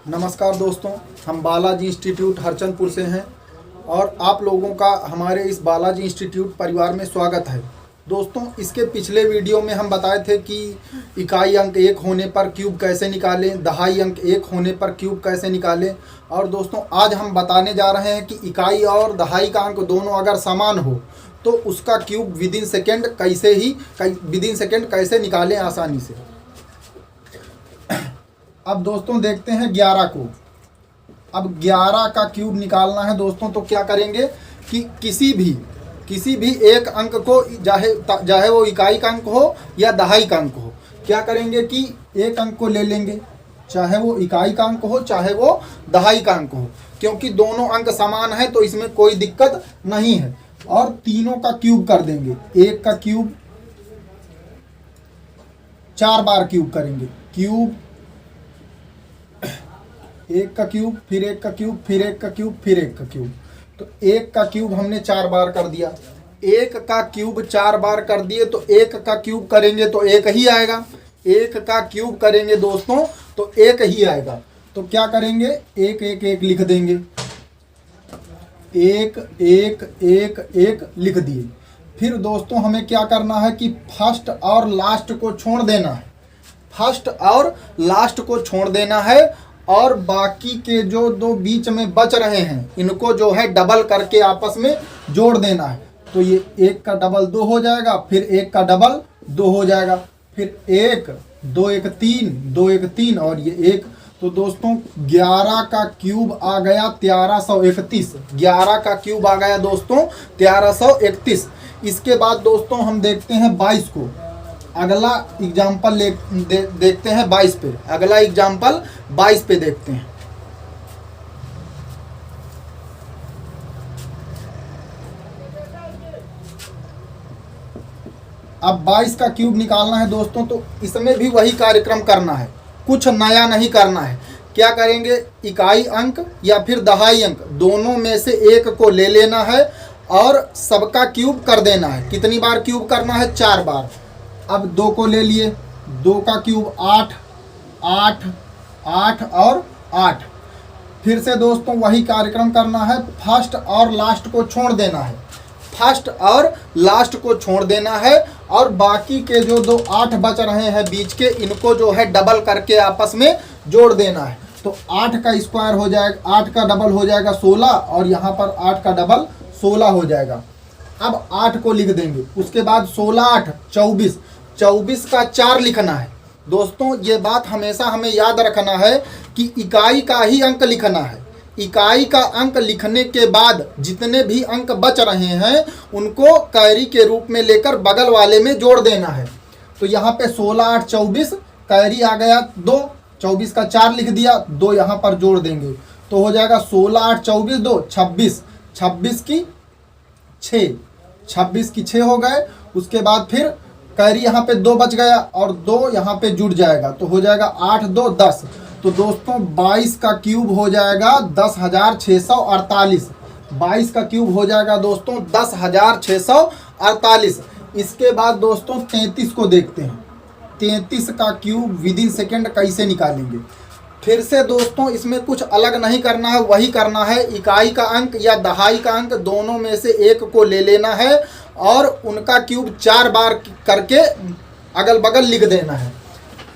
नमस्कार दोस्तों, हम बालाजी इंस्टीट्यूट हरचंदपुर से हैं और आप लोगों का हमारे इस बालाजी इंस्टीट्यूट परिवार में स्वागत है। दोस्तों, इसके पिछले वीडियो में हम बताए थे कि इकाई अंक 1 होने पर क्यूब कैसे निकालें, दहाई अंक 1 होने पर क्यूब कैसे निकालें। और दोस्तों, आज हम बताने जा रहे हैं कि इकाई और दहाई का अंक दोनों अगर समान हो तो उसका क्यूब विदिन सेकेंड कैसे निकालें आसानी से। अब दोस्तों देखते हैं 11 को। अब 11 का क्यूब निकालना है दोस्तों, तो क्या करेंगे कि किसी भी एक अंक को, चाहे वो इकाई का अंक हो या दहाई का अंक हो, क्या करेंगे कि एक अंक को ले लेंगे, चाहे वो इकाई का अंक हो चाहे वो दहाई का अंक हो, क्योंकि दोनों अंक समान है तो इसमें कोई दिक्कत नहीं है। और तीनों का क्यूब कर देंगे। एक का क्यूब 4 बार क्यूब करेंगे। एक का क्यूब, फिर एक का क्यूब, फिर एक का क्यूब, फिर एक का क्यूब। तो एक का क्यूब हमने 4 बार कर दिया। एक का क्यूब 4 बार कर दिए तो एक का क्यूब करेंगे तो एक ही आएगा। एक का क्यूब करेंगे दोस्तों तो एक ही आएगा। तो क्या करेंगे, एक एक एक लिख देंगे। एक एक एक एक लिख दिए। फिर दोस्तों हमें क्या करना है कि फर्स्ट और लास्ट को छोड़ देना है। फर्स्ट और लास्ट को छोड़ देना है और बाकी के जो दो बीच में बच रहे हैं इनको जो है डबल करके आपस में जोड़ देना है। तो ये एक का डबल 2 हो जाएगा, फिर एक का डबल 2 हो जाएगा, फिर 1 2 1 3 2 1 3 और ये 1। तो दोस्तों 11 का क्यूब आ गया 1331। 11 का क्यूब आ गया दोस्तों 1331। इसके बाद दोस्तों हम देखते हैं 22 को। अगला एग्जाम्पल देखते हैं 22 पे। अगला एग्जाम्पल 22 पे देखते हैं। अब 22 का क्यूब निकालना है दोस्तों, तो इसमें भी वही कार्यक्रम करना है, कुछ नया नहीं करना है। क्या करेंगे, इकाई अंक या फिर दहाई अंक दोनों में से एक को ले लेना है और सबका क्यूब कर देना है। कितनी बार क्यूब करना है, 4 बार। अब 2 को ले लिए, 2 का क्यूब 8 8 8 और 8। फिर से दोस्तों वही कार्यक्रम करना है, फर्स्ट और लास्ट को छोड़ देना है। फर्स्ट और लास्ट को छोड़ देना है और बाकी के जो दो 8 बच रहे हैं बीच के, इनको जो है डबल करके आपस में जोड़ देना है। तो 8 का स्क्वायर हो जाएगा, 8 का डबल हो जाएगा 16 और यहाँ पर 8 का डबल 16 हो जाएगा। अब 8 को लिख देंगे। उसके बाद 16 8 24। 24 का 4 लिखना है। दोस्तों ये बात हमेशा हमें याद रखना है कि इकाई का ही अंक लिखना है। इकाई का अंक लिखने के बाद जितने भी अंक बच रहे हैं उनको कैरी के रूप में लेकर बगल वाले में जोड़ देना है। तो यहाँ पे 16 8 24, कैरी आ गया 2, 24 का 4 लिख दिया, 2 यहाँ पर जोड़ देंगे तो हो जाएगा 16 8 24 2 26। 26 की 6, 26 की 6 हो गए। उसके बाद फिर कैरी यहाँ पे 2 बच गया और 2 यहाँ पे जुड़ जाएगा तो हो जाएगा 8 2 10। तो दोस्तों 22 का क्यूब हो जाएगा 10,648। 22 का क्यूब हो जाएगा दोस्तों 10,648। इसके बाद दोस्तों 33 को देखते हैं। 33 का क्यूब विदिन सेकेंड कैसे निकालेंगे। फिर से दोस्तों इसमें कुछ अलग नहीं करना है, वही करना है। इकाई का अंक या दहाई का अंक दोनों में से एक को ले लेना है और उनका क्यूब 4 बार करके अगल बगल लिख देना है।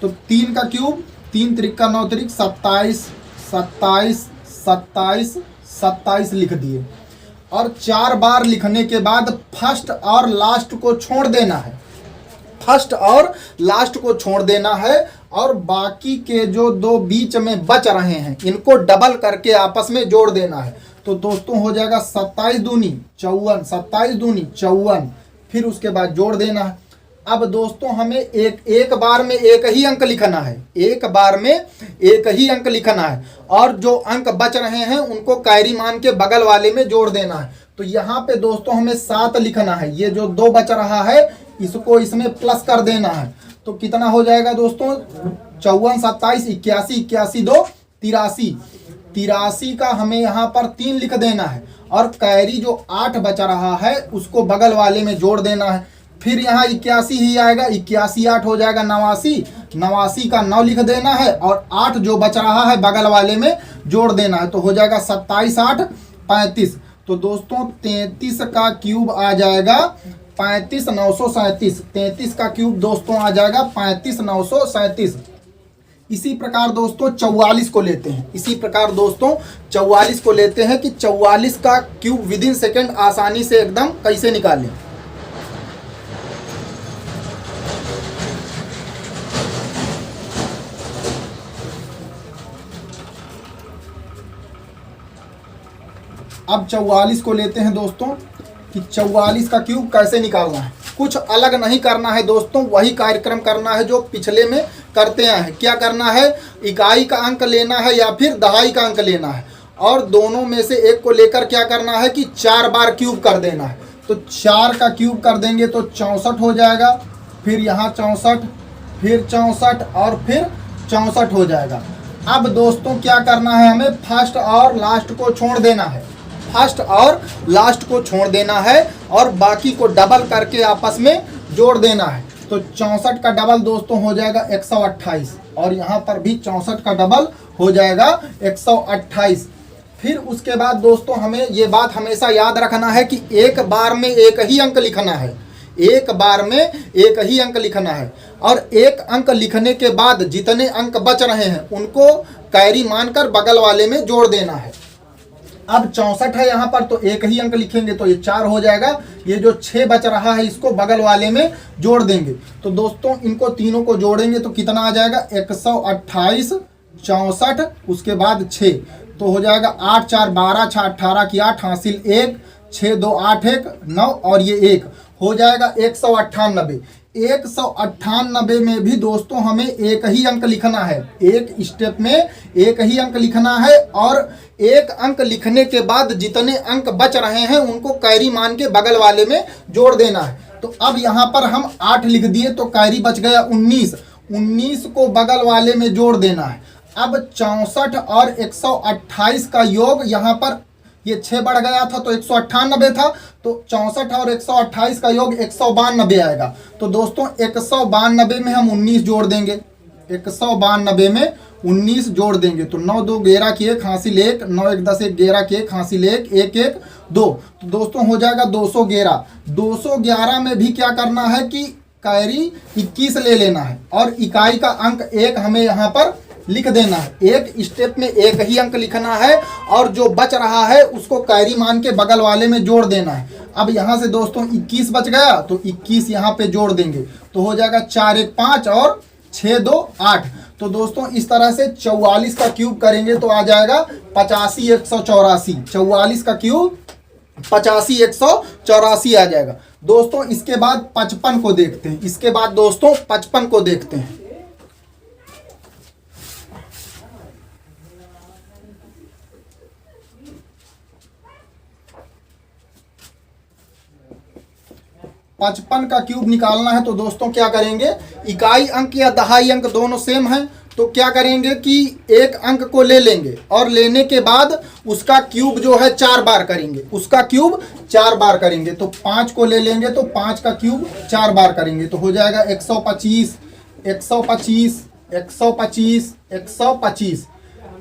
तो 3 का क्यूब 3 त्रिका 9 त्रिक 27 27 27 27 लिख दिए और 4 बार लिखने के बाद फर्स्ट और लास्ट को छोड़ देना है। फर्स्ट और लास्ट को छोड़ देना है और बाकी के जो दो बीच में बच रहे हैं इनको डबल करके आपस में जोड़ देना है। तो दोस्तों हो जाएगा 27 दूनी 54, 27 दूनी 54। फिर उसके बाद जोड़ देना है। अब दोस्तों हमें एक बार में एक ही अंक लिखना है। एक बार में एक ही अंक लिखना है और जो अंक बच रहे हैं उनको कैरी मान के बगल वाले में जोड़ देना है। तो यहाँ पे दोस्तों हमें 7 लिखना है। ये जो 2 बच रहा है इसको इसमें प्लस कर देना है। तो कितना हो जाएगा दोस्तों, 54 27 81 81 2 83। 83 का हमें यहाँ पर 3 लिख देना है और कैरी जो 8 बच रहा है उसको बगल वाले में जोड़ देना है। फिर यहाँ 81 ही आएगा, 81 8 हो जाएगा 89, 89 का 9 लिख देना है और 8 जो बच रहा है बगल वाले में जोड़ देना है, तो हो जाएगा 27 8 35। तो दोस्तों 33 का क्यूब आ जाएगा 35 937। 33 का क्यूब दोस्तों आ जाएगा 35 937। इसी प्रकार दोस्तों 44 को लेते हैं। इसी प्रकार दोस्तों 44 को लेते हैं कि 44 का क्यूब विदिन सेकंड आसानी से एकदम कैसे निकालें। अब 44 को लेते हैं दोस्तों कि 44 का क्यूब कैसे निकालना है। कुछ अलग नहीं करना है दोस्तों, वही कार्यक्रम करना है जो पिछले में करते आए हैं। क्या करना है, इकाई का अंक लेना है या फिर दहाई का अंक लेना है और दोनों में से एक को लेकर क्या करना है कि 4 बार क्यूब कर देना है। तो 4 का क्यूब कर देंगे तो 64 हो जाएगा, फिर यहाँ 64, फिर 64 और फिर 64 हो जाएगा। अब दोस्तों क्या करना है, हमें फर्स्ट और लास्ट को छोड़ देना है। फर्स्ट और लास्ट को छोड़ देना है और बाकी को डबल करके आपस में जोड़ देना है। तो 64 का डबल दोस्तों हो जाएगा 128 और यहाँ पर भी 64 का डबल हो जाएगा 128। फिर उसके बाद दोस्तों हमें ये बात हमेशा याद रखना है कि एक बार में एक ही अंक लिखना है। एक बार में एक ही अंक लिखना है और एक अंक लिखने के बाद जितने अंक बच रहे हैं उनको कैरी मानकर बगल वाले में जोड़ देना है। अब 64 है यहाँ पर, तो एक ही अंक लिखेंगे तो ये 4 हो जाएगा। ये जो 6 बच रहा है इसको बगल वाले में जोड़ देंगे। तो दोस्तों इनको तीनों को जोड़ेंगे तो कितना आ जाएगा, 128 64 उसके बाद 6, तो हो जाएगा 8 4 12 6 18 की 8 हासिल 1 6 2 8 1 9 और ये 1 हो जाएगा 198। 198 में भी दोस्तों हमें एक ही अंक लिखना है। एक स्टेप में एक ही अंक लिखना है और एक अंक लिखने के बाद जितने अंक बच रहे हैं उनको कैरी मान के बगल वाले में जोड़ देना है। तो अब यहाँ पर हम 8 लिख दिए तो कैरी बच गया 19। 19 को बगल वाले में जोड़ देना है। अब 64 और 128 का योग यहाँ पर ये 6 बढ़ गया था तो 198 था, तो 64 और 128 का योग 192 आएगा। तो दोस्तों 192 में हम 19 जोड़ देंगे। 192 में 19 जोड़ देंगे तो 9 2 11 की 1 हासिल 1 9 1 10 1 11 की 1 हासिल 1 1 1 2, तो दोस्तों हो जाएगा 211। 211 में भी क्या करना है कि कैरी 21 ले लेना है और इकाई का अंक 1 हमें यहाँ पर लिख देना है। एक स्टेप में एक ही अंक लिखना है और जो बच रहा है उसको कैरी मान के बगल वाले में जोड़ देना है। अब यहाँ से दोस्तों 21 बच गया तो 21 यहाँ पे जोड़ देंगे तो हो जाएगा 4 1 5 और 6 2 8। तो दोस्तों इस तरह से 44 का क्यूब करेंगे तो आ जाएगा 85 184। 44 का क्यूब 85 184 आ जाएगा। दोस्तों इसके बाद 55 को देखते हैं। इसके बाद दोस्तों 55 को देखते हैं। पचपन का क्यूब निकालना है तो दोस्तों क्या करेंगे, इकाई अंक या दहाई अंक दोनों सेम हैं तो क्या करेंगे कि एक अंक को ले लेंगे और लेने के बाद उसका क्यूब जो है 4 बार करेंगे। उसका क्यूब 4 बार करेंगे तो 5 को ले लेंगे तो 5 का क्यूब 4 बार करेंगे तो हो जाएगा 125 125 125 125।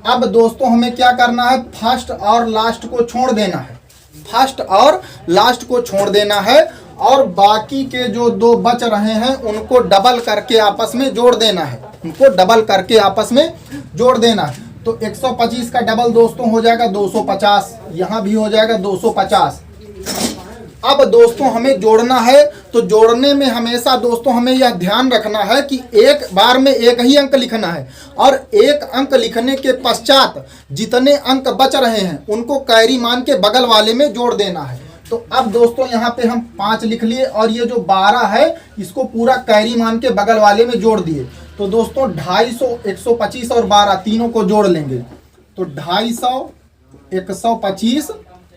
अब दोस्तों हमें क्या करना है, फर्स्ट और लास्ट को छोड़ देना है। फर्स्ट और लास्ट को छोड़ देना है और बाकी के जो 2 बच रहे हैं उनको डबल करके आपस में जोड़ देना है। उनको डबल करके आपस में जोड़ देना है। तो 125 का डबल दोस्तों हो जाएगा 250, यहाँ भी हो जाएगा 250। अब दोस्तों हमें जोड़ना है तो जोड़ने में हमेशा दोस्तों हमें यह ध्यान रखना है कि एक बार में एक ही अंक लिखना है और एक अंक लिखने के पश्चात जितने अंक बच रहे हैं उनको कैरी मान के बगल वाले में जोड़ देना है। तो अब दोस्तों यहाँ पे हम 5 लिख लिए और ये जो 12 है इसको पूरा कैरी मान के बगल वाले में जोड़ दिए। तो दोस्तों 250 125 और 12 तीनों को जोड़ लेंगे तो 250 125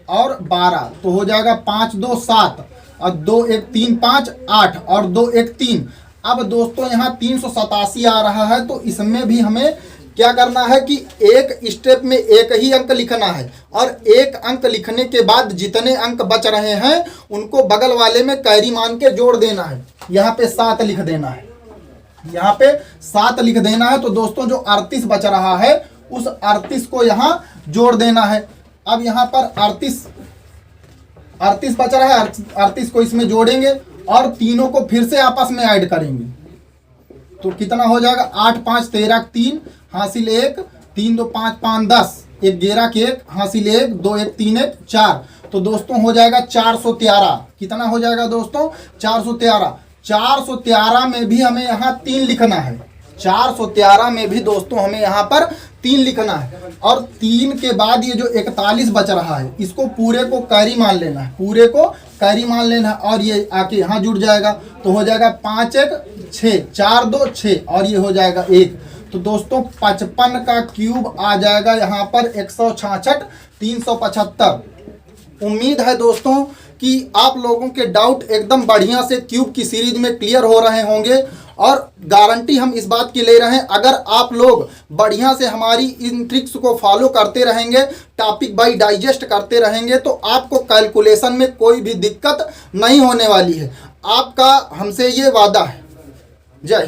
और 12 तो हो जाएगा 5 2 7 और 2 1 3 5 8 और 2 1 3। अब दोस्तों यहाँ 387 आ रहा है तो इसमें भी हमें क्या करना है कि एक स्टेप में एक ही अंक लिखना है और एक अंक लिखने के बाद जितने अंक बच रहे हैं उनको बगल वाले में कैरी मान के जोड़ देना है। यहाँ पे 7 लिख देना है, यहाँ पे 7 लिख देना है। तो दोस्तों जो 38 बच रहा है उस 38 को यहाँ जोड़ देना है। अब यहाँ पर 38 बच रहा है, 38 को इसमें जोड़ेंगे और तीनों को फिर से आपस में ऐड करेंगे। तो कितना हो जाएगा, 8 5 13 3 हासिल 1, 3 2 5 5 10, 1 11 के 1 हासिल 1, 2 1 3 1 4। तो दोस्तों हो जाएगा 413। कितना हो जाएगा दोस्तों, 413। 413 में भी हमें यहाँ 3 लिखना है। 413 में भी दोस्तों हमें यहाँ पर 3 लिखना है और 3 के बाद ये जो 41 बच रहा है इसको पूरे को कैरी मान लेना है, पूरे को कैरी मान लेना है और ये आके यहाँ जुड़ जाएगा। तो हो जाएगा 5 1 6, 4 2 6 और ये हो जाएगा 1। तो दोस्तों 55 का क्यूब आ जाएगा यहाँ पर 166 375। उम्मीद है दोस्तों कि आप लोगों के डाउट एकदम बढ़िया से क्यूब की सीरीज में क्लियर हो रहे होंगे और गारंटी हम इस बात की ले रहे हैं, अगर आप लोग बढ़िया से हमारी इन ट्रिक्स को फॉलो करते रहेंगे, टॉपिक बाय डाइजेस्ट करते रहेंगे तो आपको कैलकुलेशन में कोई भी दिक्कत नहीं होने वाली है। आपका हमसे ये वादा है। जय हिंद।